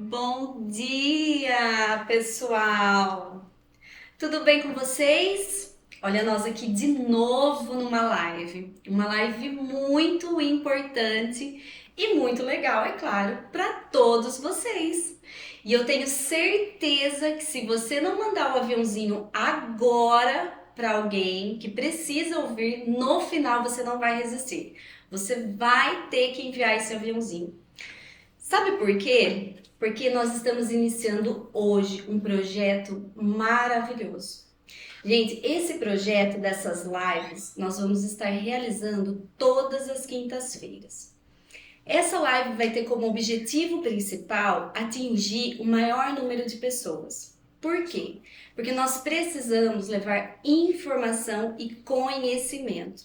Bom dia, pessoal! Tudo bem com vocês? Olha, nós aqui de novo numa live. Uma live muito importante e muito legal, é claro, para todos vocês. E eu tenho certeza que se você não mandar o aviãozinho agora para alguém que precisa ouvir, no final você não vai resistir. Você vai ter que enviar esse aviãozinho. Sabe por quê? Porque nós estamos iniciando hoje um projeto maravilhoso. Gente, esse projeto dessas lives nós vamos estar realizando todas as quintas-feiras. Essa live vai ter como objetivo principal atingir o maior número de pessoas. Por quê? Porque nós precisamos levar informação e conhecimento.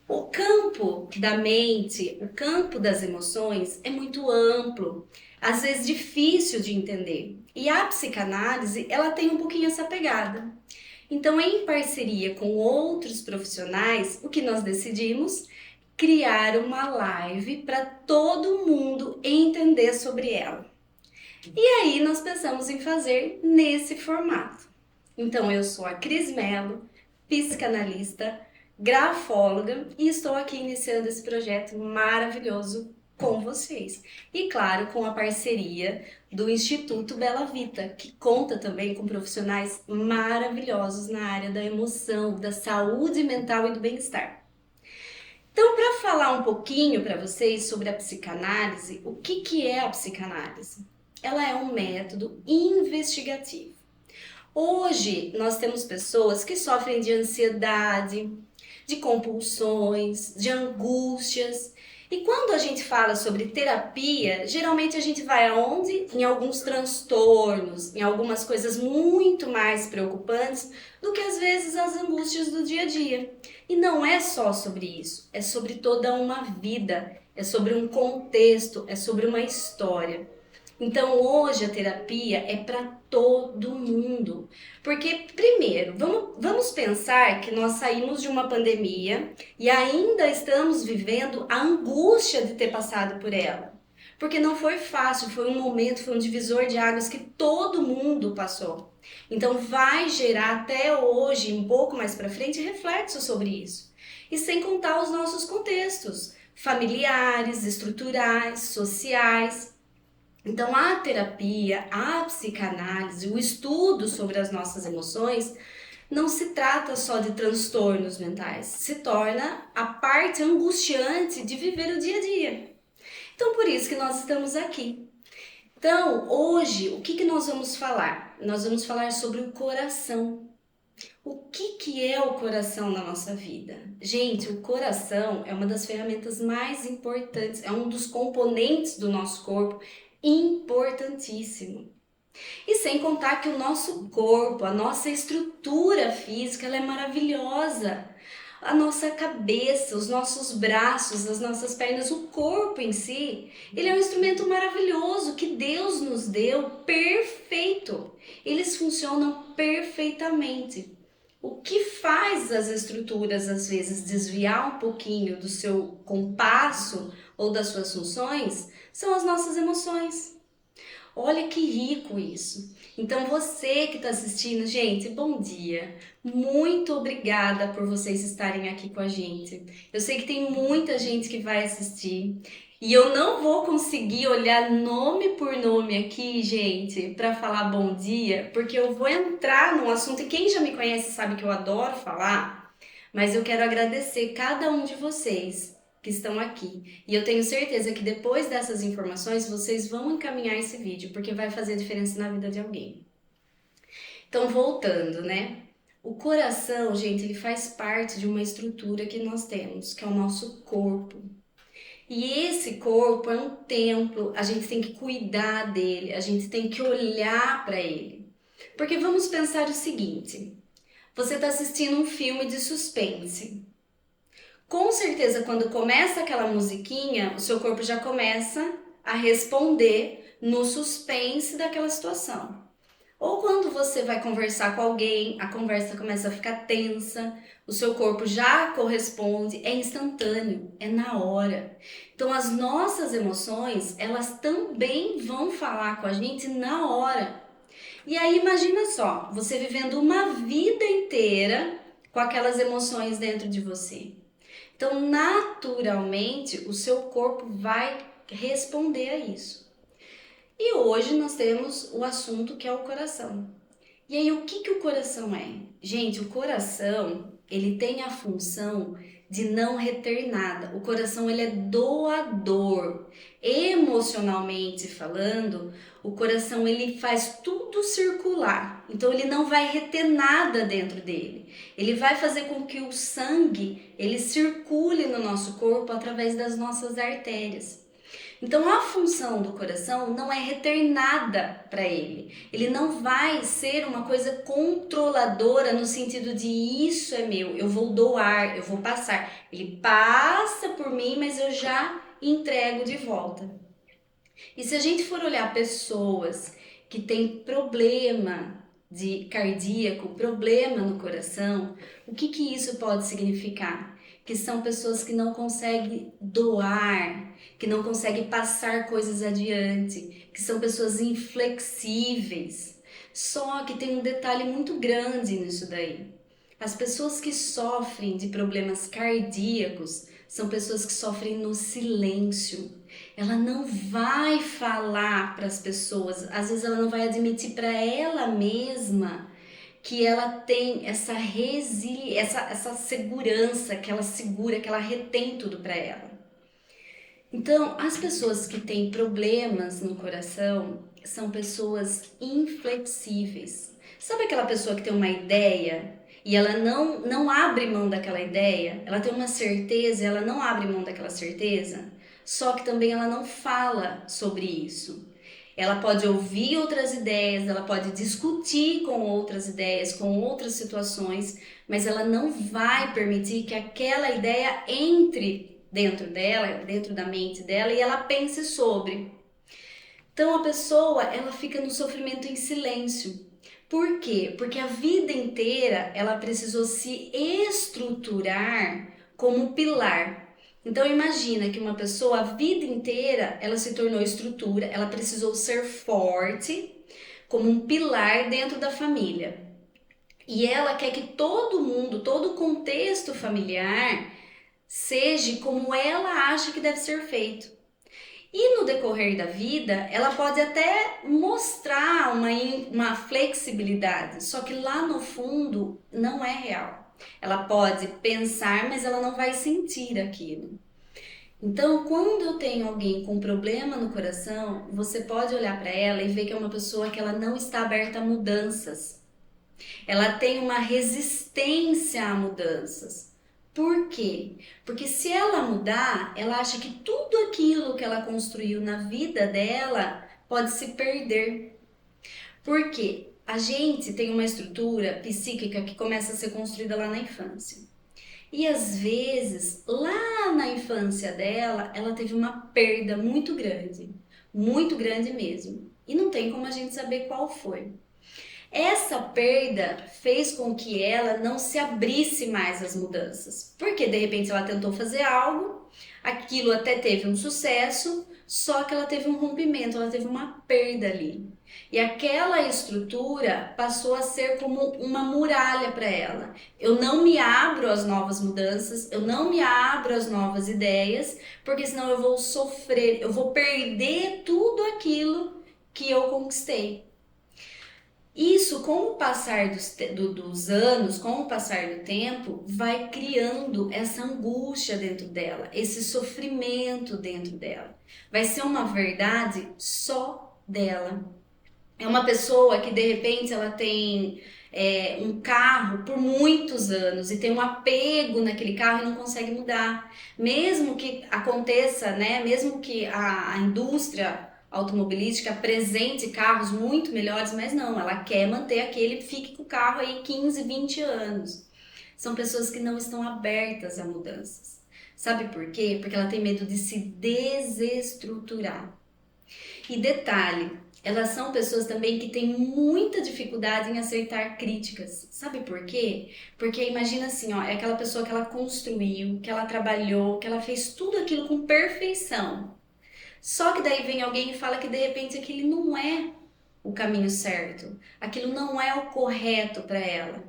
O campo da mente, o campo das emoções é muito amplo, às vezes difícil de entender. E a psicanálise, ela tem um pouquinho essa pegada. Então, em parceria com outros profissionais, o que nós decidimos? Criar uma live para todo mundo entender sobre ela. E aí nós pensamos em fazer nesse formato. Então, eu sou a Cris Mello, psicanalista, grafóloga e estou aqui iniciando esse projeto maravilhoso com vocês. E claro, com a parceria do Instituto Bela Vita, que conta também com profissionais maravilhosos na área da emoção, da saúde mental e do bem-estar. Então, para falar um pouquinho para vocês sobre a psicanálise, o que é a psicanálise? Ela é um método investigativo. Hoje nós temos pessoas que sofrem de ansiedade, de compulsões, de angústias. E quando a gente fala sobre terapia, geralmente a gente vai aonde? Em alguns transtornos, em algumas coisas muito mais preocupantes do que às vezes as angústias do dia a dia. E não é só sobre isso, é sobre toda uma vida, é sobre um contexto, é sobre uma história. Então hoje a terapia é para todo mundo. Porque, primeiro, vamos pensar que nós saímos de uma pandemia e ainda estamos vivendo a angústia de ter passado por ela. Porque não foi fácil, foi um momento, foi um divisor de águas que todo mundo passou. Então vai gerar até hoje, um pouco mais para frente, reflexos sobre isso. E sem contar os nossos contextos familiares, estruturais, sociais. Então, a terapia, a psicanálise, o estudo sobre as nossas emoções não se trata só de transtornos mentais, se torna a parte angustiante de viver o dia a dia. Então, por isso que nós estamos aqui. Então, hoje, o que nós vamos falar? Nós vamos falar sobre o coração. O que é o coração na nossa vida? Gente, o coração é uma das ferramentas mais importantes, é um dos componentes do nosso corpo importantíssimo. E sem contar que o nosso corpo, a nossa estrutura física, ela é maravilhosa. A nossa cabeça, os nossos braços, as nossas pernas, o corpo em si, ele é um instrumento maravilhoso que Deus nos deu, perfeito. Eles funcionam perfeitamente. O que faz as estruturas, às vezes, desviar um pouquinho do seu compasso ou das suas funções são as nossas emoções. Olha que rico isso. Então você que está assistindo, gente, bom dia. Muito obrigada por vocês estarem aqui com a gente. Eu sei que tem muita gente que vai assistir e eu não vou conseguir olhar nome por nome aqui, gente, para falar bom dia, porque eu vou entrar num assunto e quem já me conhece sabe que eu adoro falar, mas eu quero agradecer cada um de vocês que estão aqui. E eu tenho certeza que depois dessas informações vocês vão encaminhar esse vídeo, porque vai fazer diferença na vida de alguém. Então, voltando, né? O coração, gente, ele faz parte de uma estrutura que nós temos, que é o nosso corpo. E esse corpo é um templo, a gente tem que cuidar dele, a gente tem que olhar para ele. Porque vamos pensar o seguinte: você está assistindo um filme de suspense. Com certeza, quando começa aquela musiquinha, o seu corpo já começa a responder no suspense daquela situação. Ou quando você vai conversar com alguém, a conversa começa a ficar tensa, o seu corpo já corresponde, é instantâneo, é na hora. Então as nossas emoções, elas também vão falar com a gente na hora. E aí imagina só, você vivendo uma vida inteira com aquelas emoções dentro de você. Então, naturalmente, o seu corpo vai responder a isso. E hoje nós temos o assunto que é o coração. E aí, o que que o coração é? Gente, o coração, ele tem a função de não reter nada. O coração, ele é doador. Emocionalmente falando, o coração, ele faz tudo circular. Então, ele não vai reter nada dentro dele. Ele vai fazer com que o sangue, ele circule no nosso corpo através das nossas artérias. Então a função do coração não é reter nada para ele. Ele não vai ser uma coisa controladora no sentido de isso é meu, eu vou doar, eu vou passar. Ele passa por mim, mas eu já entrego de volta. E se a gente for olhar pessoas que têm problema de cardíaco, problema no coração, o que que isso pode significar? Que são pessoas que não conseguem doar, que não conseguem passar coisas adiante, que são pessoas inflexíveis. Só que tem um detalhe muito grande nisso daí. As pessoas que sofrem de problemas cardíacos são pessoas que sofrem no silêncio. Ela não vai falar para as pessoas, às vezes ela não vai admitir para ela mesma que ela tem essa resiliência, essa segurança, que ela segura, que ela retém tudo para ela. Então, as pessoas que têm problemas no coração são pessoas inflexíveis. Sabe aquela pessoa que tem uma ideia e ela não abre mão daquela ideia? Ela tem uma certeza e ela não abre mão daquela certeza? Só que também ela não fala sobre isso. Ela pode ouvir outras ideias, ela pode discutir com outras ideias, com outras situações, mas ela não vai permitir que aquela ideia entre dentro dela, dentro da mente dela e ela pense sobre. Então a pessoa, ela fica no sofrimento em silêncio. Por quê? Porque a vida inteira ela precisou se estruturar como um pilar. Então imagina que uma pessoa a vida inteira ela se tornou estrutura, ela precisou ser forte como um pilar dentro da família. E ela quer que todo mundo, todo o contexto familiar seja como ela acha que deve ser feito. E no decorrer da vida, ela pode até mostrar uma flexibilidade, só que lá no fundo não é real. Ela pode pensar, mas ela não vai sentir aquilo. Então, quando eu tenho alguém com problema no coração, você pode olhar para ela e ver que é uma pessoa que ela não está aberta a mudanças. Ela tem uma resistência a mudanças. Por quê? Porque se ela mudar, ela acha que tudo aquilo que ela construiu na vida dela pode se perder. Por quê? A gente tem uma estrutura psíquica que começa a ser construída lá na infância. E às vezes, lá na infância dela, ela teve uma perda muito grande mesmo. E não tem como a gente saber qual foi. Essa perda fez com que ela não se abrisse mais às mudanças, porque de repente ela tentou fazer algo, aquilo até teve um sucesso, só que ela teve um rompimento, ela teve uma perda ali. E aquela estrutura passou a ser como uma muralha para ela. Eu não me abro às novas mudanças, eu não me abro às novas ideias, porque senão eu vou sofrer, eu vou perder tudo aquilo que eu conquistei. Isso, com o passar dos anos, com o passar do tempo, vai criando essa angústia dentro dela, esse sofrimento dentro dela. Vai ser uma verdade só dela. É uma pessoa que de repente ela tem um carro por muitos anos e tem um apego naquele carro e não consegue mudar. Mesmo que aconteça, né? Mesmo que a indústria automobilística apresente carros muito melhores, mas não, ela quer manter aquele, fique com o carro aí 15, 20 anos. São pessoas que não estão abertas a mudanças. Sabe por quê? Porque ela tem medo de se desestruturar. E detalhe, Elas são pessoas também que têm muita dificuldade em aceitar críticas. Sabe por quê? Porque imagina assim, ó, é aquela pessoa que ela construiu, que ela trabalhou, que ela fez tudo aquilo com perfeição. Só que daí vem alguém e fala que de repente aquele não é o caminho certo, aquilo não é o correto para ela.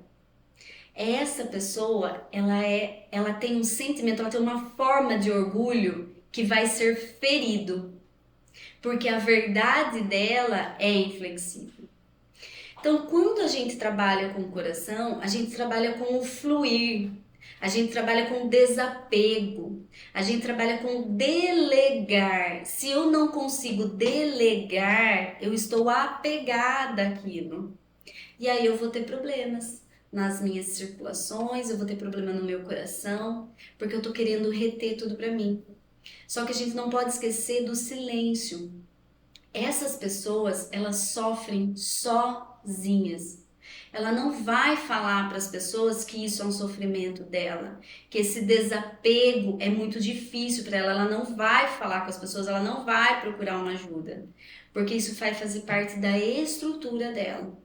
Essa pessoa, ela tem um sentimento, ela tem uma forma de orgulho que vai ser ferido, porque a verdade dela é inflexível. Então, quando a gente trabalha com o coração, a gente trabalha com o fluir, a gente trabalha com o desapego, a gente trabalha com o delegar. Se eu não consigo delegar, eu estou apegada àquilo. E aí eu vou ter problemas nas minhas circulações, eu vou ter problema no meu coração, porque eu tô querendo reter tudo para mim. Só que a gente não pode esquecer do silêncio. Essas pessoas, elas sofrem sozinhas. Ela não vai falar para as pessoas que isso é um sofrimento dela, que esse desapego é muito difícil para ela. Ela não vai falar com as pessoas, ela não vai procurar uma ajuda, porque isso vai fazer parte da estrutura dela.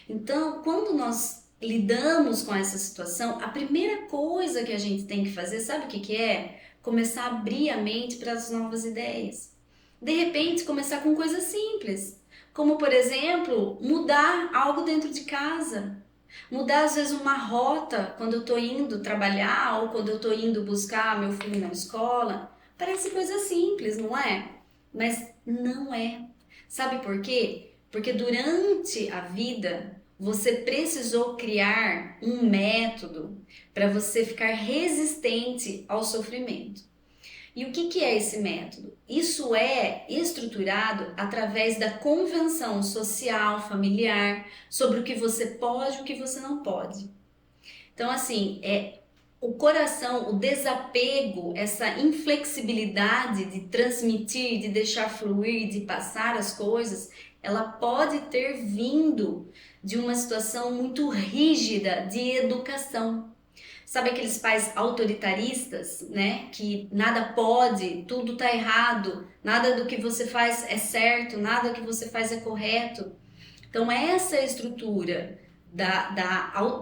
Então, quando nós lidamos com essa situação, a primeira coisa que a gente tem que fazer, sabe o que que é? Começar a abrir a mente para as novas ideias. De repente, começar com coisas simples, como por exemplo, mudar algo dentro de casa. Mudar às vezes uma rota quando eu estou indo trabalhar ou quando eu estou indo buscar meu filho na escola. Parece coisa simples, não é? Mas não é. Sabe por quê? Porque durante a vida você precisou criar um método para você ficar resistente ao sofrimento. E o que é esse método? Isso é estruturado através da convenção social, familiar, sobre o que você pode e o que você não pode. Então, assim, o coração, o desapego, essa inflexibilidade de transmitir, de deixar fluir, de passar as coisas, ela pode ter vindo de uma situação muito rígida de educação. Sabe aqueles pais autoritaristas, né? Que nada pode, tudo tá errado, nada do que você faz é certo, nada que você faz é correto. Então, essa estrutura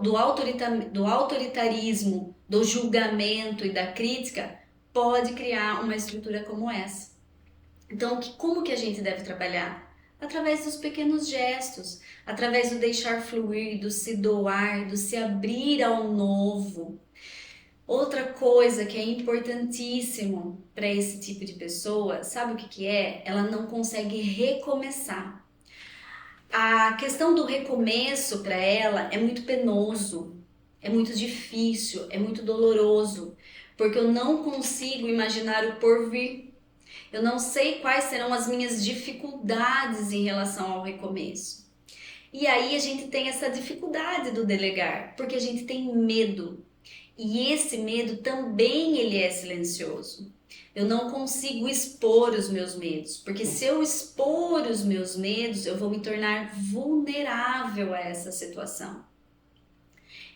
do autoritarismo, do julgamento e da crítica pode criar uma estrutura como essa. Então, como que a gente deve trabalhar? Através dos pequenos gestos, através do deixar fluir, do se doar, do se abrir ao novo. Outra coisa que é importantíssimo para esse tipo de pessoa, sabe o que que é? Ela não consegue recomeçar. A questão do recomeço para ela é muito penoso, é muito difícil, é muito doloroso, porque eu não consigo imaginar o porvir. Eu não sei quais serão as minhas dificuldades em relação ao recomeço. E aí a gente tem essa dificuldade do delegar, porque a gente tem medo. E esse medo também ele é silencioso. Eu não consigo expor os meus medos, porque se eu expor os meus medos, eu vou me tornar vulnerável a essa situação.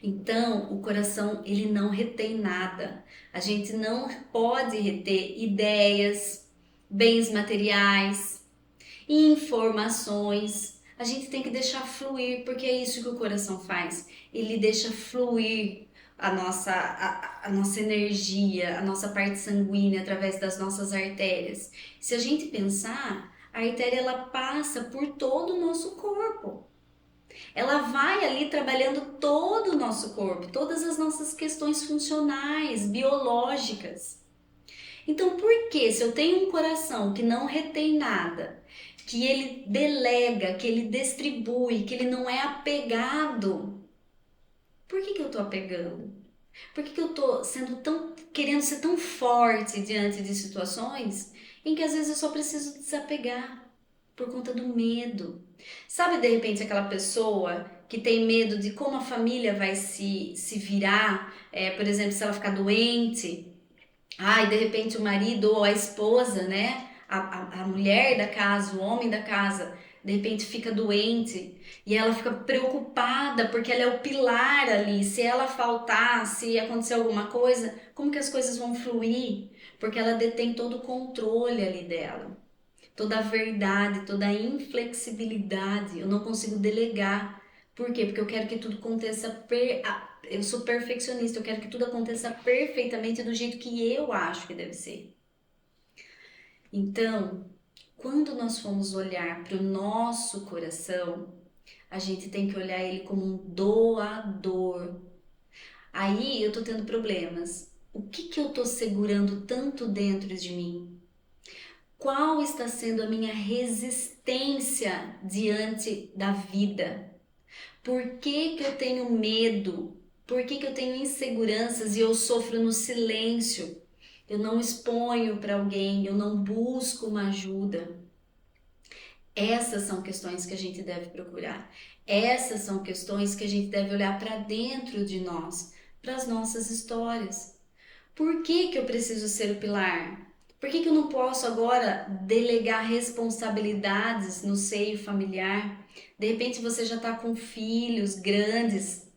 Então, o coração, ele não retém nada. A gente não pode reter ideias, bens materiais, informações. A gente tem que deixar fluir, porque é isso que o coração faz. Ele deixa fluir a nossa energia, a nossa parte sanguínea através das nossas artérias. Se a gente pensar, a artéria ela passa por todo o nosso corpo. Ela vai ali trabalhando todo o nosso corpo, todas as nossas questões funcionais, biológicas. Então, por que se eu tenho um coração que não retém nada, que ele delega, que ele distribui, que ele não é apegado, por que eu tô apegando? Por que eu tô querendo ser tão forte diante de situações em que às vezes eu só preciso desapegar por conta do medo? Sabe, de repente, aquela pessoa que tem medo de como a família vai se virar, por exemplo, se ela ficar doente, ai, de repente o marido ou a esposa, né? A mulher da casa, o homem da casa, de repente fica doente e ela fica preocupada porque ela é o pilar ali. Se ela faltar, se acontecer alguma coisa, como que as coisas vão fluir? Porque ela detém todo o controle ali dela. toda a verdade, toda a inflexibilidade. Eu não consigo delegar. Por quê? Porque eu quero que tudo aconteça. Eu sou perfeccionista, eu quero que tudo aconteça perfeitamente do jeito que eu acho que deve ser. Então, quando nós formos olhar para o nosso coração, a gente tem que olhar ele como um doador. Aí eu tô tendo problemas. O que que eu tô segurando tanto dentro de mim? Qual está sendo a minha resistência diante da vida? Por que que eu tenho medo? Por que que eu tenho inseguranças e eu sofro no silêncio? Eu não exponho para alguém, eu não busco uma ajuda. Essas são questões que a gente deve procurar. Essas são questões que a gente deve olhar para dentro de nós, para as nossas histórias. Por que que eu preciso ser o pilar? Por que que eu não posso agora delegar responsabilidades no seio familiar? De repente você já está com filhos grandes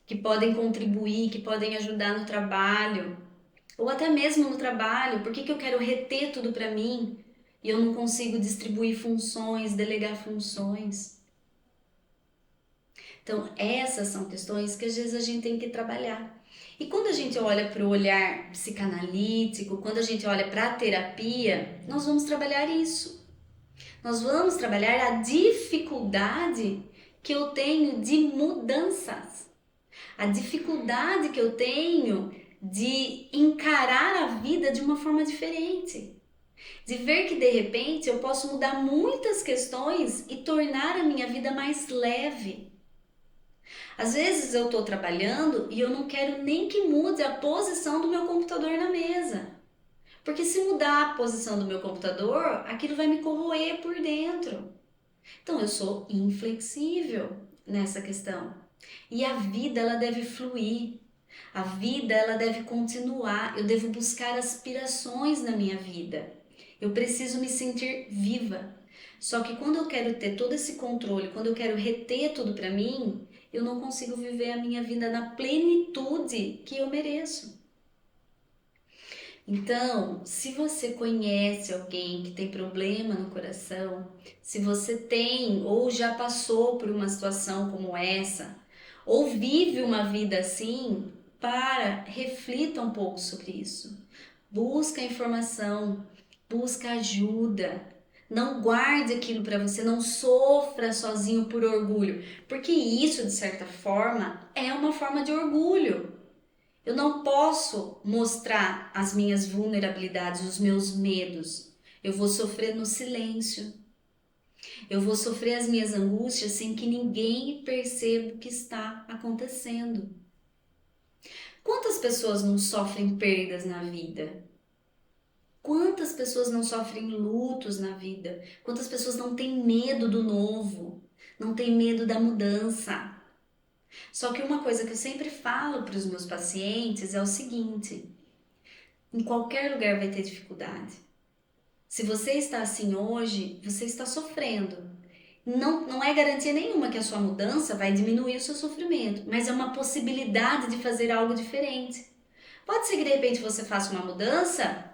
que podem contribuir, que podem ajudar no trabalho, ou até mesmo no trabalho. Por que que eu quero reter tudo para mim e eu não consigo distribuir funções, delegar funções? Então, essas são questões que às vezes a gente tem que trabalhar. E quando a gente olha para o olhar psicanalítico, quando a gente olha para a terapia, nós vamos trabalhar isso. Nós vamos trabalhar a dificuldade que eu tenho de mudanças, a dificuldade que eu tenho de encarar a vida de uma forma diferente, de ver que de repente eu posso mudar muitas questões e tornar a minha vida mais leve. Às vezes eu estou trabalhando e eu não quero nem que mude a posição do meu computador na mesa. Porque se mudar a posição do meu computador, aquilo vai me corroer por dentro. Então eu sou inflexível nessa questão. E a vida ela deve fluir. A vida ela deve continuar. Eu devo buscar aspirações na minha vida. Eu preciso me sentir viva. Só que quando eu quero ter todo esse controle, quando eu quero reter tudo para mim, eu não consigo viver a minha vida na plenitude que eu mereço. Então, se você conhece alguém que tem problema no coração, se você tem ou já passou por uma situação como essa, ou vive uma vida assim, reflita um pouco sobre isso. Busca informação, busca ajuda. Não guarde aquilo para você, não sofra sozinho por orgulho, porque isso, de certa forma, é uma forma de orgulho. Eu não posso mostrar as minhas vulnerabilidades, os meus medos. Eu vou sofrer no silêncio. Eu vou sofrer as minhas angústias sem que ninguém perceba o que está acontecendo. Quantas pessoas não sofrem perdas na vida? Quantas pessoas não sofrem lutos na vida? Quantas pessoas não têm medo do novo? Não têm medo da mudança? Só que uma coisa que eu sempre falo para os meus pacientes é o seguinte: em qualquer lugar vai ter dificuldade. Se você está assim hoje, você está sofrendo. Não é garantia nenhuma que a sua mudança vai diminuir o seu sofrimento, mas é uma possibilidade de fazer algo diferente. Pode ser que de repente você faça uma mudança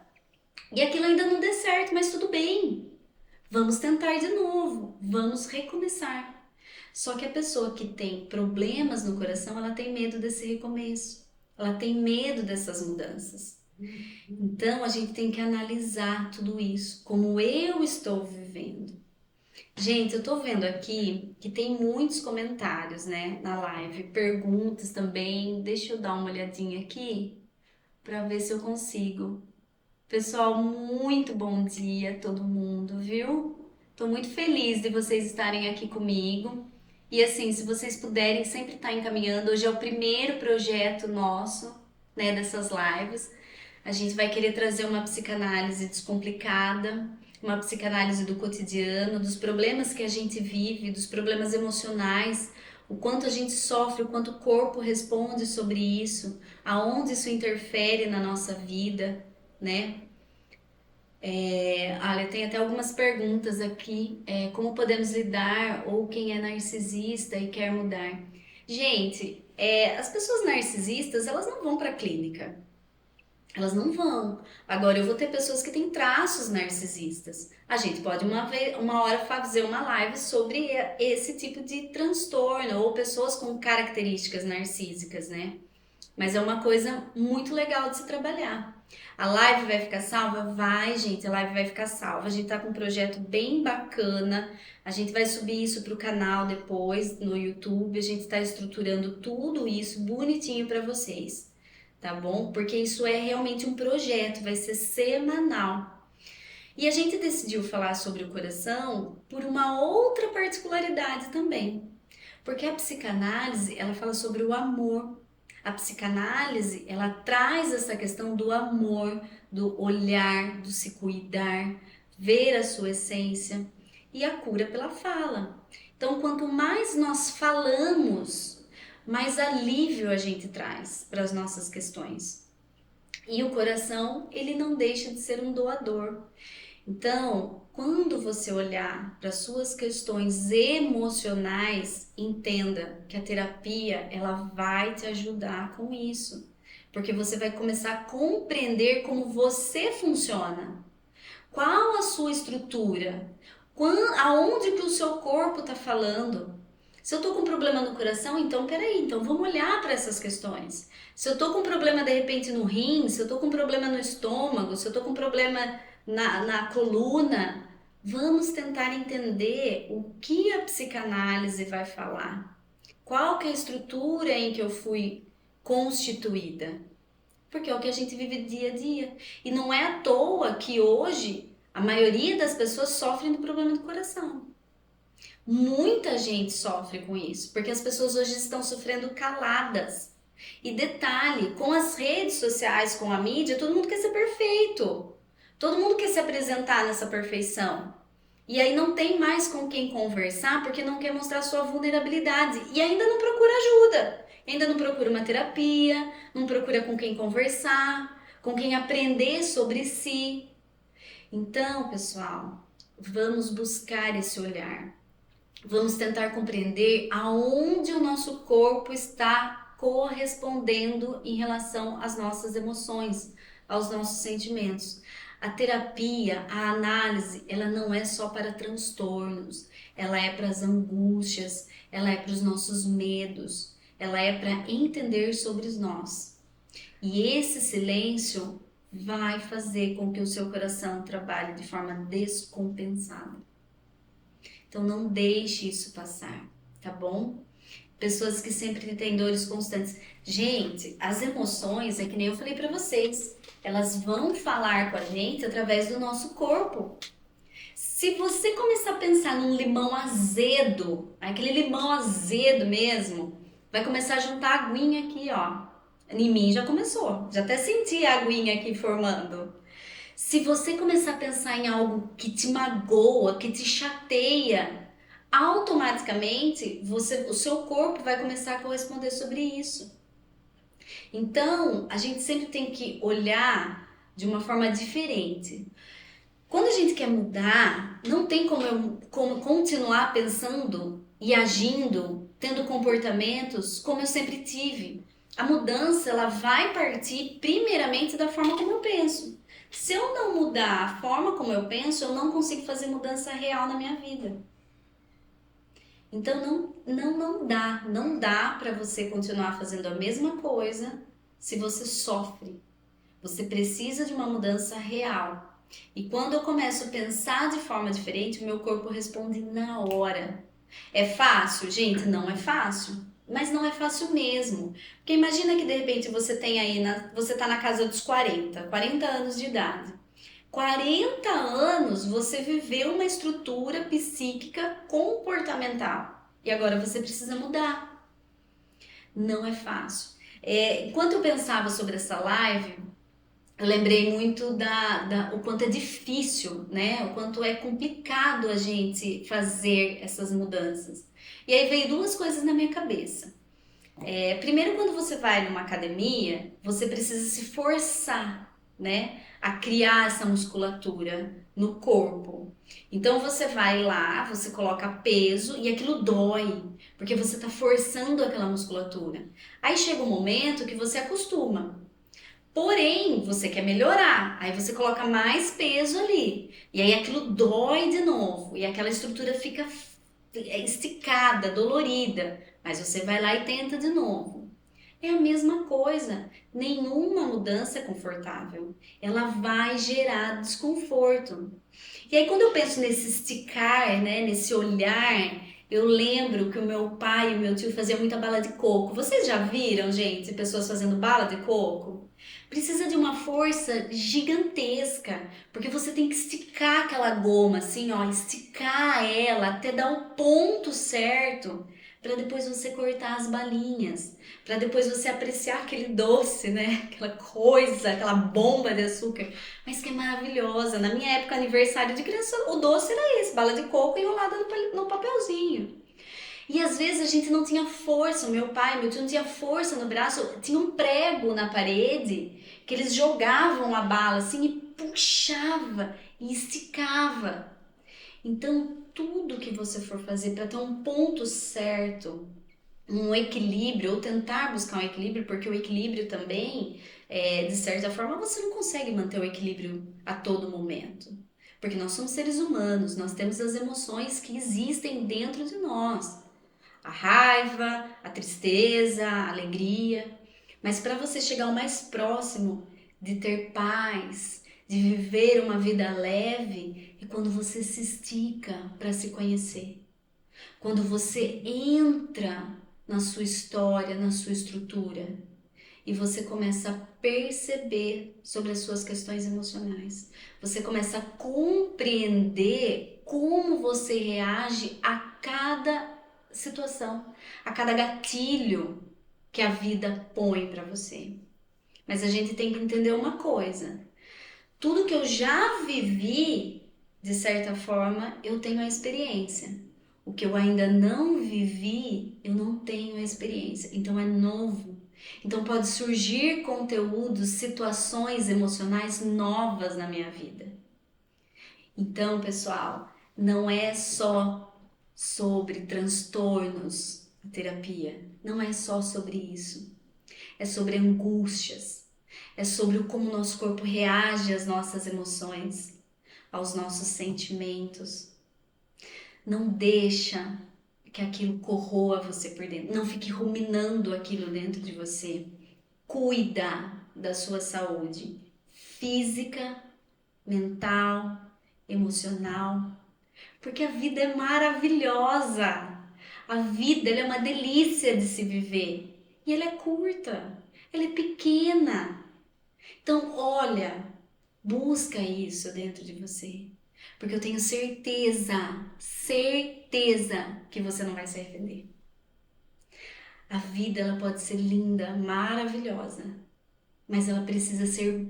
e aquilo ainda não dê certo, mas tudo bem. Vamos tentar de novo, vamos recomeçar. Só que a pessoa que tem problemas no coração, ela tem medo desse recomeço. Ela tem medo dessas mudanças. Então a gente tem que analisar tudo isso, como eu estou vivendo. Gente, eu tô vendo aqui que tem muitos comentários, né, na live, perguntas também. Deixa eu dar uma olhadinha aqui para ver se eu consigo. Pessoal, muito bom dia a todo mundo, viu? Tô muito feliz de vocês estarem aqui comigo. E assim, se vocês puderem sempre estar encaminhando, hoje é o primeiro projeto nosso, né, dessas lives. A gente vai querer trazer uma psicanálise descomplicada, uma psicanálise do cotidiano, dos problemas que a gente vive, dos problemas emocionais, o quanto a gente sofre, o quanto o corpo responde sobre isso, aonde isso interfere na nossa vida, né? Olha, tem até algumas perguntas aqui. Como podemos lidar ou quem é narcisista e quer mudar? Gente, as pessoas narcisistas, elas não vão para clínica. Elas não vão. Agora, eu vou ter pessoas que têm traços narcisistas. A gente pode uma hora fazer uma live sobre esse tipo de transtorno ou pessoas com características narcísicas, né? Mas é uma coisa muito legal de se trabalhar. A live vai ficar salva? Vai, gente, a live vai ficar salva. A gente tá com um projeto bem bacana. A gente vai subir isso pro canal depois no YouTube. A gente tá estruturando tudo isso bonitinho para vocês, tá bom? Porque isso é realmente um projeto, vai ser semanal. E a gente decidiu falar sobre o coração por uma outra particularidade também. Porque a psicanálise, ela fala sobre o amor. A psicanálise, ela traz essa questão do amor, do olhar, do se cuidar, ver a sua essência e a cura pela fala. Então, quanto mais nós falamos, mais alívio a gente traz para as nossas questões. E o coração, ele não deixa de ser um doador. Então, quando você olhar para suas questões emocionais, entenda que a terapia ela vai te ajudar com isso, porque você vai começar a compreender como você funciona, qual a sua estrutura, aonde que o seu corpo está falando. Se eu tô com problema no coração, então peraí, então vamos olhar para essas questões. Se eu tô com problema de repente no rim, se eu tô com problema no estômago, se eu tô com problema na coluna, vamos tentar entender o que a psicanálise vai falar. Qual que é a estrutura em que eu fui constituída? Porque é o que a gente vive dia a dia. E não é à toa que hoje a maioria das pessoas sofrem do problema do coração. Muita gente sofre com isso, porque as pessoas hoje estão sofrendo caladas. E detalhe, com as redes sociais, com a mídia, todo mundo quer ser perfeito. Todo mundo quer se apresentar nessa perfeição. E aí não tem mais com quem conversar porque não quer mostrar sua vulnerabilidade. E ainda não procura ajuda. Ainda não procura uma terapia, não procura com quem conversar, com quem aprender sobre si. Então, pessoal, vamos buscar esse olhar. Vamos tentar compreender aonde o nosso corpo está correspondendo em relação às nossas emoções, aos nossos sentimentos. A terapia, a análise, ela não é só para transtornos, ela é para as angústias, ela é para os nossos medos, ela é para entender sobre nós. E esse silêncio vai fazer com que o seu coração trabalhe de forma descompensada. Então não deixe isso passar, tá bom? Pessoas que sempre têm dores constantes. Gente, as emoções, é que nem eu falei pra vocês, elas vão falar com a gente através do nosso corpo. Se você começar a pensar num limão azedo, aquele limão azedo mesmo, vai começar a juntar a aguinha aqui, ó. Em mim já começou, já até senti a aguinha aqui formando. Se você começar a pensar em algo que te magoa, que te chateia, automaticamente o seu corpo vai começar a corresponder sobre isso. Então, a gente sempre tem que olhar de uma forma diferente. Quando a gente quer mudar, não tem como continuar pensando e agindo, tendo comportamentos como eu sempre tive. A mudança, ela vai partir primeiramente da forma como eu penso. Se eu não mudar a forma como eu penso, eu não consigo fazer mudança real na minha vida. Então não dá para você continuar fazendo a mesma coisa se você sofre. Você precisa de uma mudança real. E quando eu começo a pensar de forma diferente, o meu corpo responde na hora. É fácil? Gente, não é fácil. Mas não é fácil mesmo. Porque imagina que de repente você tem aí, você tá na casa dos 40 anos de idade. 40 anos você viveu uma estrutura psíquica comportamental. E agora você precisa mudar. Não é fácil. Enquanto eu pensava sobre essa live, eu lembrei muito o quanto é difícil, né? O quanto é complicado a gente fazer essas mudanças. E aí veio duas coisas na minha cabeça. Primeiro, quando você vai numa academia, você precisa se forçar, né? A criar essa musculatura no corpo. Então você vai lá, você coloca peso e aquilo dói, porque você está forçando aquela musculatura. Aí chega um momento que você acostuma. Porém, você quer melhorar, aí você coloca mais peso ali, e aí aquilo dói de novo, e aquela estrutura fica esticada, dolorida, mas você vai lá e tenta de novo. É a mesma coisa, nenhuma mudança é confortável, ela vai gerar desconforto. E aí quando eu penso nesse esticar, né, nesse olhar, eu lembro que o meu pai e o meu tio faziam muita bala de coco. Vocês já viram, gente, pessoas fazendo bala de coco? Precisa de uma força gigantesca, porque você tem que esticar aquela goma assim, ó, esticar ela até dar o ponto certo, para depois você cortar as balinhas, para depois você apreciar aquele doce, né? Aquela coisa, aquela bomba de açúcar, mas que é maravilhosa. Na minha época, aniversário de criança, o doce era esse, bala de coco enrolada no papelzinho. E às vezes a gente não tinha força, o meu pai, meu tio não tinha força no braço, tinha um prego na parede que eles jogavam a bala assim e puxava e esticava. Então, tudo que você for fazer para ter um ponto certo, um equilíbrio, ou tentar buscar um equilíbrio, porque o equilíbrio também, de certa forma, você não consegue manter o equilíbrio a todo momento. Porque nós somos seres humanos, nós temos as emoções que existem dentro de nós. A raiva, a tristeza, a alegria. Mas para você chegar o mais próximo de ter paz, de viver uma vida leve, é quando você se estica para se conhecer. Quando você entra na sua história, na sua estrutura, e você começa a perceber sobre as suas questões emocionais. Você começa a compreender como você reage a cada situação, a cada gatilho que a vida põe para você. Mas a gente tem que entender uma coisa: tudo que eu já vivi, de certa forma, eu tenho a experiência. O que eu ainda não vivi, eu não tenho a experiência. Então é novo. Então pode surgir conteúdos, situações emocionais novas na minha vida. Então, pessoal, não é só sobre transtornos a terapia. Não é só sobre isso. É sobre angústias. É sobre como o nosso corpo reage às nossas emoções, aos nossos sentimentos. Não deixa que aquilo corroa você por dentro. Não fique ruminando aquilo dentro de você. Cuida da sua saúde física, mental, emocional, porque a vida é maravilhosa. A vida, ela é uma delícia de se viver e ela é curta, ela é pequena. Então, olha, busca isso dentro de você, porque eu tenho certeza que você não vai se arrepender. A vida, ela pode ser linda, maravilhosa, mas ela precisa ser,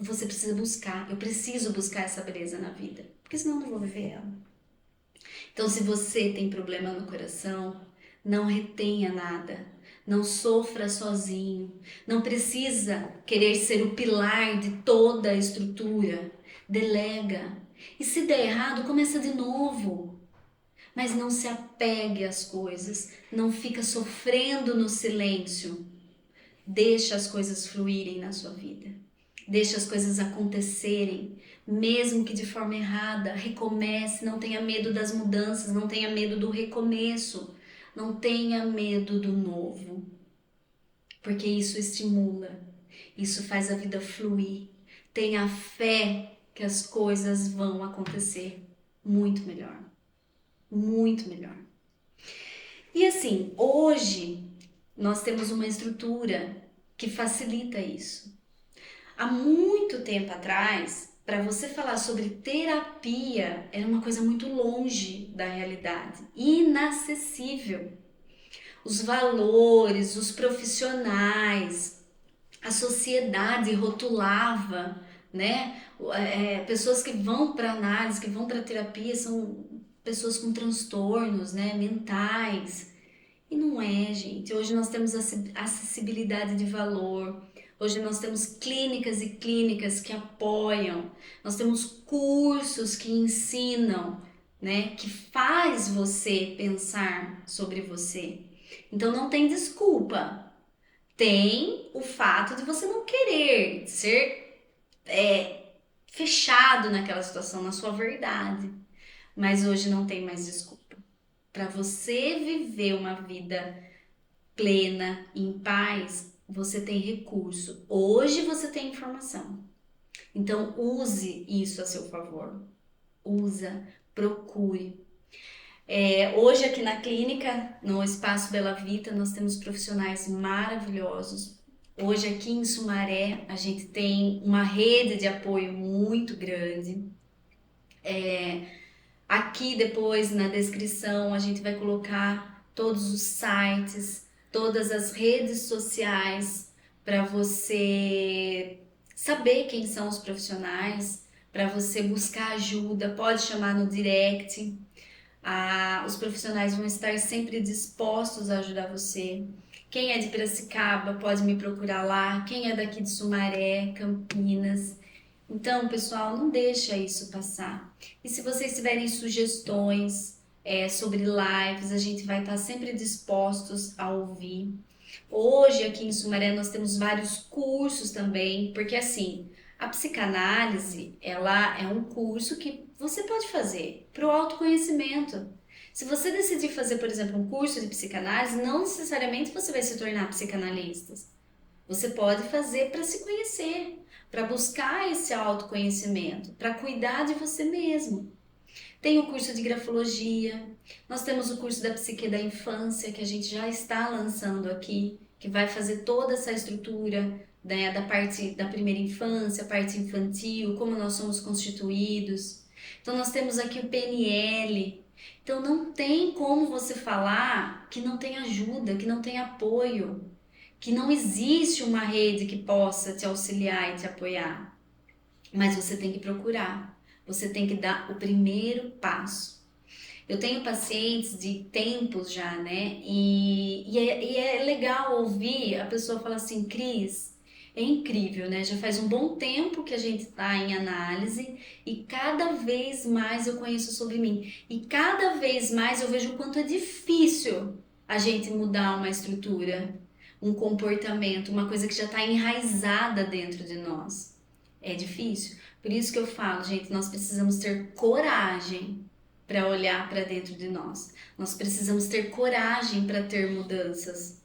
você precisa buscar, eu preciso buscar essa beleza na vida, porque senão eu não vou viver ela. Então, se você tem problema no coração, não retenha nada, não sofra sozinho, não precisa querer ser o pilar de toda a estrutura, delega. E se der errado, começa de novo. Mas não se apegue às coisas, não fica sofrendo no silêncio. Deixa as coisas fluírem na sua vida. Deixa as coisas acontecerem, mesmo que de forma errada. Recomece, não tenha medo das mudanças, não tenha medo do recomeço, não tenha medo do novo, porque isso estimula, isso faz a vida fluir. Tenha fé que as coisas vão acontecer muito melhor, muito melhor. E assim, hoje nós temos uma estrutura que facilita isso. Há muito tempo atrás, para você falar sobre terapia, era uma coisa muito longe da realidade, inacessível. Os valores, os profissionais, a sociedade rotulava, né? Pessoas que vão para análise, que vão para terapia, são pessoas com transtornos, né, mentais. E não é, gente. Hoje nós temos acessibilidade de valor. Hoje nós temos clínicas e clínicas que apoiam. Nós temos cursos que ensinam, né, que faz você pensar sobre você. Então não tem desculpa. Tem o fato de você não querer ser fechado naquela situação, na sua verdade. Mas hoje não tem mais desculpa. Para você viver uma vida plena, em paz, você tem recurso. Hoje você tem informação. Então use isso a seu favor. Usa, procure. Hoje aqui na clínica, no Espaço Bela Vita, nós temos profissionais maravilhosos. Hoje aqui em Sumaré, a gente tem uma rede de apoio muito grande. Aqui depois na descrição a gente vai colocar todos os sites, todas as redes sociais para você saber quem são os profissionais, para você buscar ajuda, pode chamar no direct. Os profissionais vão estar sempre dispostos a ajudar você. Quem é de Piracicaba pode me procurar lá. Quem é daqui de Sumaré, Campinas. Então, pessoal, não deixa isso passar. E se vocês tiverem sugestões sobre lives, a gente vai estar sempre dispostos a ouvir. Hoje, aqui em Sumaré, nós temos vários cursos também, porque assim, a psicanálise, ela é um curso que você pode fazer para o autoconhecimento. Se você decidir fazer, por exemplo, um curso de psicanálise, não necessariamente você vai se tornar psicanalista. Você pode fazer para se conhecer, para buscar esse autoconhecimento, para cuidar de você mesmo. Tem o curso de grafologia, nós temos o curso da psique da infância, que a gente já está lançando aqui, que vai fazer toda essa estrutura, né, da parte da primeira infância, parte infantil, como nós somos constituídos. Então nós temos aqui o PNL. Então não tem como você falar que não tem ajuda, que não tem apoio, que não existe uma rede que possa te auxiliar e te apoiar. Mas você tem que procurar, você tem que dar o primeiro passo. Eu tenho pacientes de tempos já, né? E é legal ouvir a pessoa falar assim, Cris, é incrível, né? Já faz um bom tempo que a gente está em análise e cada vez mais eu conheço sobre mim. E cada vez mais eu vejo o quanto é difícil a gente mudar uma estrutura, um comportamento, uma coisa que já está enraizada dentro de nós. É difícil. Por isso que eu falo, gente, nós precisamos ter coragem para olhar para dentro de nós. Nós precisamos ter coragem para ter mudanças.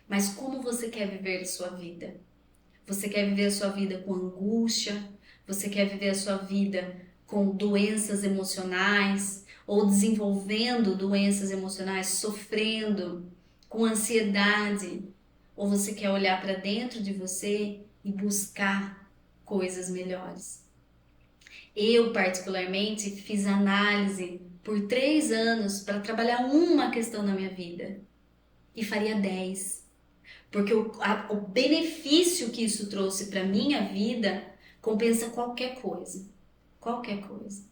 Mas como você quer viver a sua vida? Você quer viver a sua vida com angústia? Você quer viver a sua vida com doenças emocionais? Ou desenvolvendo doenças emocionais, sofrendo, com ansiedade? Ou você quer olhar para dentro de você e buscar coisas melhores? Eu, particularmente, fiz análise por 3 anos para trabalhar uma questão na minha vida e faria 10, porque o benefício que isso trouxe para minha vida compensa qualquer coisa, qualquer coisa.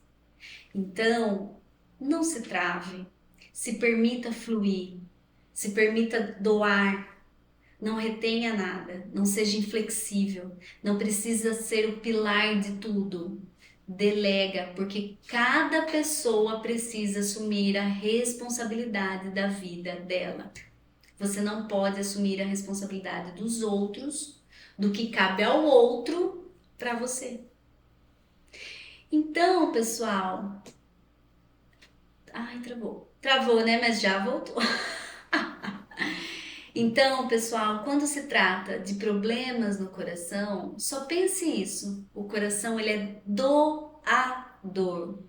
Então, não se trave, se permita fluir, se permita doar, não retenha nada, não seja inflexível, não precisa ser o pilar de tudo. Delega, porque cada pessoa precisa assumir a responsabilidade da vida dela. Você não pode assumir a responsabilidade dos outros, do que cabe ao outro para você. Então, pessoal, ai, travou. Travou, né? Mas já voltou. Então, pessoal, quando se trata de problemas no coração, só pense isso. O coração, ele é doador.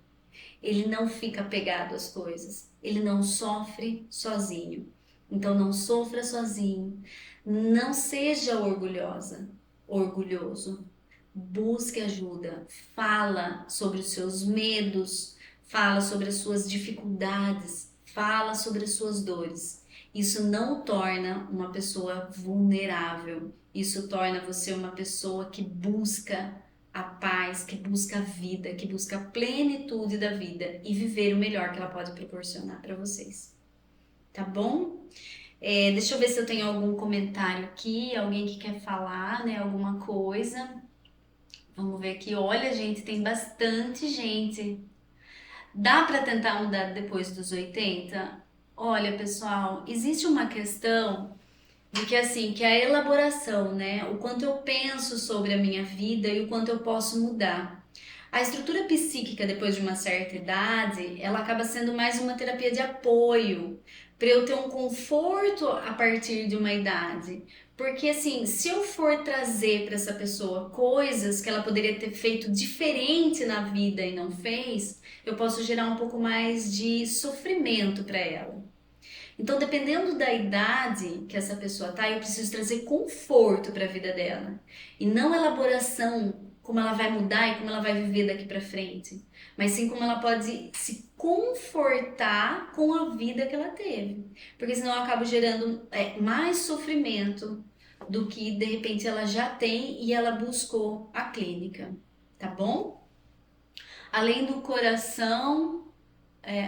Ele não fica apegado às coisas. Ele não sofre sozinho. Então, não sofra sozinho. Não seja orgulhosa, orgulhoso. Busque ajuda. Fala sobre os seus medos. Fala sobre as suas dificuldades. Fala sobre as suas dores. Isso não torna uma pessoa vulnerável. Isso torna você uma pessoa que busca a paz, que busca a vida, que busca a plenitude da vida e viver o melhor que ela pode proporcionar para vocês. Tá bom? Deixa eu ver se eu tenho algum comentário aqui, alguém que quer falar, né? Alguma coisa. Vamos ver aqui. Olha, gente, tem bastante gente. Dá para tentar mudar depois dos 80? Olha, pessoal, existe uma questão de que assim, que a elaboração, né? O quanto eu penso sobre a minha vida e o quanto eu posso mudar. A estrutura psíquica, depois de uma certa idade, ela acaba sendo mais uma terapia de apoio, para eu ter um conforto a partir de uma idade. Porque assim, se eu for trazer para essa pessoa coisas que ela poderia ter feito diferente na vida e não fez, eu posso gerar um pouco mais de sofrimento para ela. Então, dependendo da idade que essa pessoa tá, eu preciso trazer conforto para a vida dela e não elaboração como ela vai mudar e como ela vai viver daqui para frente, mas sim como ela pode se confortar com a vida que ela teve, porque senão eu acabo gerando mais sofrimento do que de repente ela já tem e ela buscou a clínica, tá bom? Além do coração,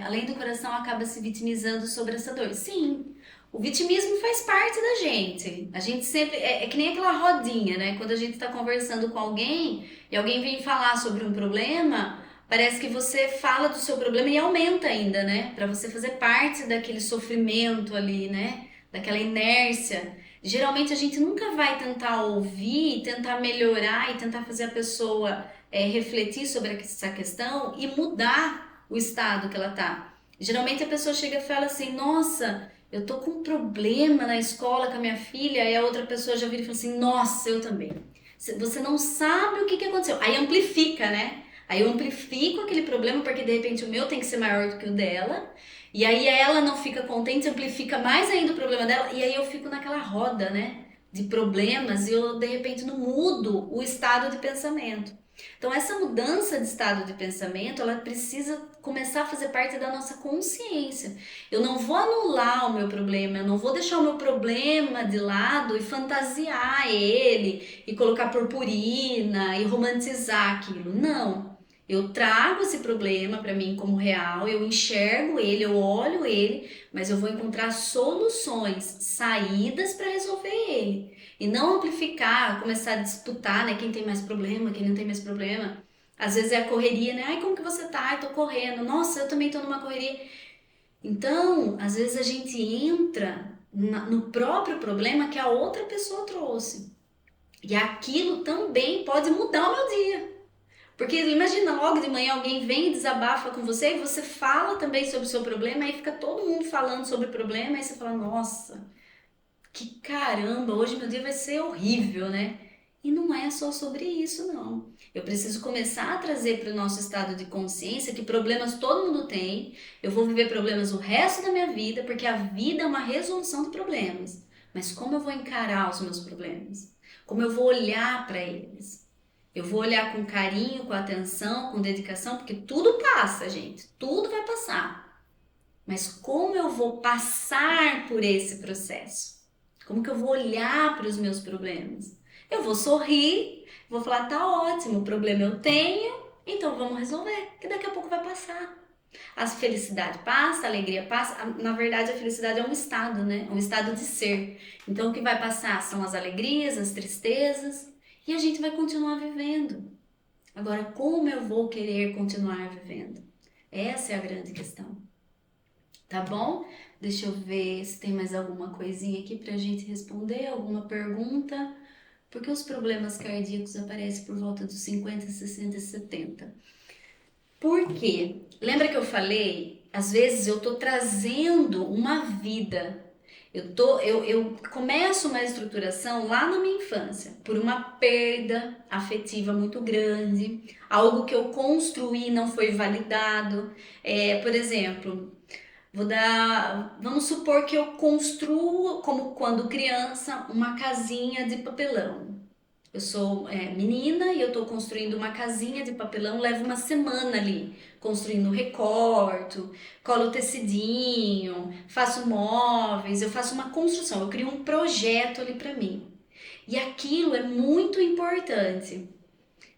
além do coração acaba se vitimizando sobre essa dor. Sim, o vitimismo faz parte da gente. A gente sempre. É que nem aquela rodinha, né? Quando a gente está conversando com alguém e alguém vem falar sobre um problema, parece que você fala do seu problema e aumenta ainda, né? Para você fazer parte daquele sofrimento ali, né? Daquela inércia. Geralmente a gente nunca vai tentar ouvir, tentar melhorar e tentar fazer a pessoa refletir sobre essa questão e mudar o estado que ela tá. Geralmente a pessoa chega e fala assim: Nossa, eu tô com um problema na escola com a minha filha. E a outra pessoa já vira e fala assim: Nossa, eu também. Você não sabe o que aconteceu. Aí amplifica, né? Aí eu amplifico aquele problema porque de repente o meu tem que ser maior do que o dela. E aí ela não fica contente, amplifica mais ainda o problema dela. E aí eu fico naquela roda, né? De problemas e eu de repente não mudo o estado de pensamento. Então, essa mudança de estado de pensamento, ela precisa começar a fazer parte da nossa consciência. Eu não vou anular o meu problema, eu não vou deixar o meu problema de lado e fantasiar ele, e colocar purpurina, e romantizar aquilo. Não. Eu trago esse problema para mim como real, eu enxergo ele, eu olho ele, mas eu vou encontrar soluções, saídas para resolver ele. E não amplificar, começar a disputar, né? Quem tem mais problema, quem não tem mais problema. Às vezes é a correria, né? Ai, como que você tá? Ai, tô correndo. Nossa, eu também tô numa correria. Então, às vezes a gente entra no próprio problema que a outra pessoa trouxe. E aquilo também pode mudar o meu dia. Porque imagina, logo de manhã alguém vem e desabafa com você e você fala também sobre o seu problema, aí fica todo mundo falando sobre o problema, aí você fala, nossa, que caramba, hoje meu dia vai ser horrível, né? E não é só sobre isso, não. Eu preciso começar a trazer para o nosso estado de consciência que problemas todo mundo tem. Eu vou viver problemas o resto da minha vida, porque a vida é uma resolução de problemas. Mas como eu vou encarar os meus problemas? Como eu vou olhar para eles? Eu vou olhar com carinho, com atenção, com dedicação, porque tudo passa, gente. Tudo vai passar. Mas como eu vou passar por esse processo? Como que eu vou olhar para os meus problemas? Eu vou sorrir, vou falar, tá ótimo, o problema eu tenho, então vamos resolver, que daqui a pouco vai passar. A felicidade passa, a alegria passa. Na verdade, a felicidade é um estado, né? Um estado de ser. Então, o que vai passar são as alegrias, as tristezas, e a gente vai continuar vivendo. Agora, como eu vou querer continuar vivendo? Essa é a grande questão. Tá bom? Deixa eu ver se tem mais alguma coisinha aqui pra gente responder, alguma pergunta. Por que os problemas cardíacos aparecem por volta dos 50, 60 e 70? Por quê? Lembra que eu falei? Às vezes eu tô trazendo uma vida. Eu começo uma estruturação lá na minha infância, por uma perda afetiva muito grande, algo que eu construí e não foi validado. Por exemplo, vamos supor que eu construo, como quando criança, uma casinha de papelão. Eu sou menina e eu estou construindo uma casinha de papelão, levo uma semana ali, construindo recorto, colo tecidinho, faço móveis, eu faço uma construção, eu crio um projeto ali para mim. E aquilo é muito importante.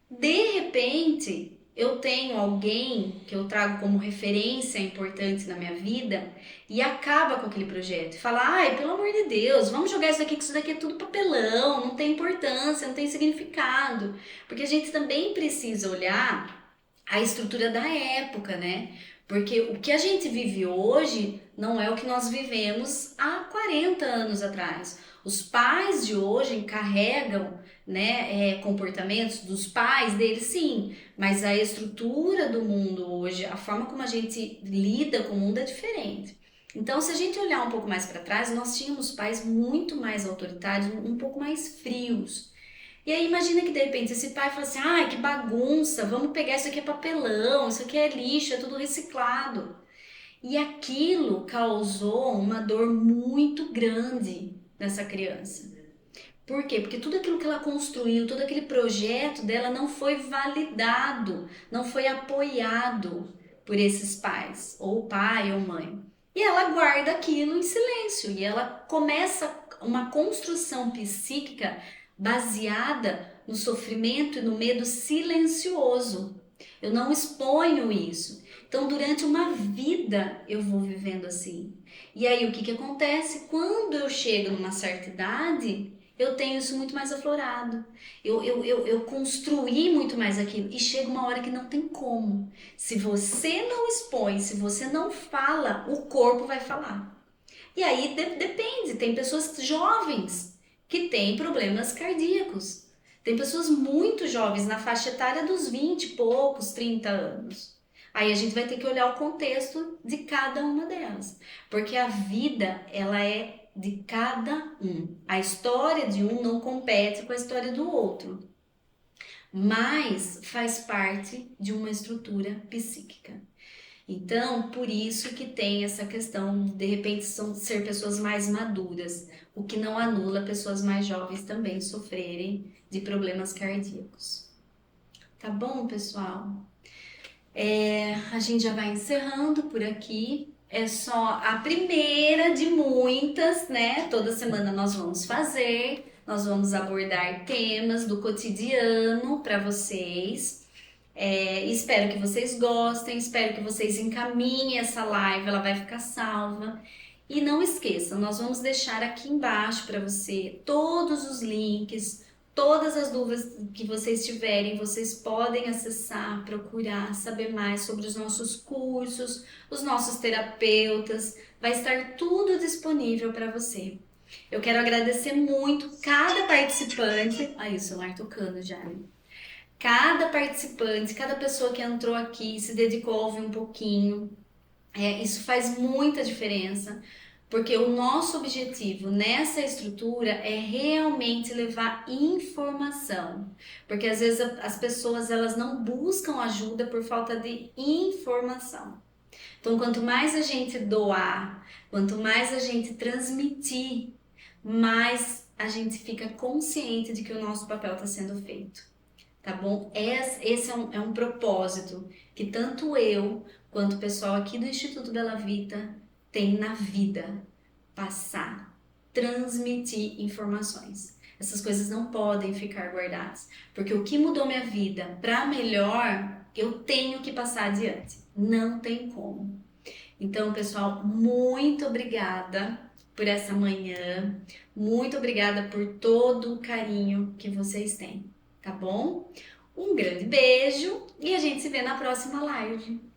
De repente, eu tenho alguém que eu trago como referência importante na minha vida e acaba com aquele projeto. E fala, ai, pelo amor de Deus, vamos jogar isso daqui, que isso daqui é tudo papelão, não tem importância, não tem significado. Porque a gente também precisa olhar a estrutura da época, né? Porque o que a gente vive hoje não é o que nós vivemos há 40 anos atrás. Os pais de hoje carregam, né, comportamentos dos pais deles, sim, mas a estrutura do mundo hoje, a forma como a gente lida com o mundo é diferente. Então, se a gente olhar um pouco mais para trás, nós tínhamos pais muito mais autoritários, um pouco mais frios. E aí imagina que de repente esse pai fala assim, ai que bagunça, vamos pegar isso aqui é papelão, isso aqui é lixo, é tudo reciclado. E aquilo causou uma dor muito grande nessa criança. Por quê? Porque tudo aquilo que ela construiu, todo aquele projeto dela não foi validado, não foi apoiado por esses pais, ou pai ou mãe. E ela guarda aquilo em silêncio e ela começa uma construção psíquica baseada no sofrimento e no medo silencioso. Eu não exponho isso. Então, durante uma vida eu vou vivendo assim. E aí, o que que acontece? Quando eu chego numa certa idade, eu tenho isso muito mais aflorado. Eu construí muito mais aquilo. E chega uma hora que não tem como. Se você não expõe, se você não fala, o corpo vai falar. E aí depende. Tem pessoas jovens que têm problemas cardíacos. Tem pessoas muito jovens, na faixa etária dos 20 e poucos, 30 anos. Aí a gente vai ter que olhar o contexto de cada uma delas. Porque a vida, ela é de cada um. A história de um não compete com a história do outro, mas faz parte de uma estrutura psíquica. Então, por isso que tem essa questão, de repente, ser pessoas mais maduras, o que não anula pessoas mais jovens também sofrerem de problemas cardíacos. Tá bom, pessoal? A gente já vai encerrando por aqui. É só a primeira de muitas, né? Toda semana nós vamos fazer, nós vamos abordar temas do cotidiano para vocês. Espero que vocês gostem, espero que vocês encaminhem essa live, ela vai ficar salva. E não esqueçam, nós vamos deixar aqui embaixo para você todos os links, todas as dúvidas que vocês tiverem, vocês podem acessar, procurar, saber mais sobre os nossos cursos, os nossos terapeutas, vai estar tudo disponível para você. Eu quero agradecer muito cada participante. Aí o celular tocando já, né? Cada participante, cada pessoa que entrou aqui, se dedicou a ouvir um pouquinho. Isso faz muita diferença, porque o nosso objetivo nessa estrutura é realmente levar informação. Porque às vezes as pessoas elas não buscam ajuda por falta de informação. Então, quanto mais a gente doar, quanto mais a gente transmitir, mais a gente fica consciente de que o nosso papel está sendo feito. Tá bom? Esse é um propósito que tanto eu quanto o pessoal aqui do Instituto Bela Vita tem na vida: passar, transmitir informações. Essas coisas não podem ficar guardadas, porque o que mudou minha vida para melhor, eu tenho que passar adiante. Não tem como. Então, pessoal, muito obrigada por essa manhã. Muito obrigada por todo o carinho que vocês têm, tá bom? Um grande beijo e a gente se vê na próxima live.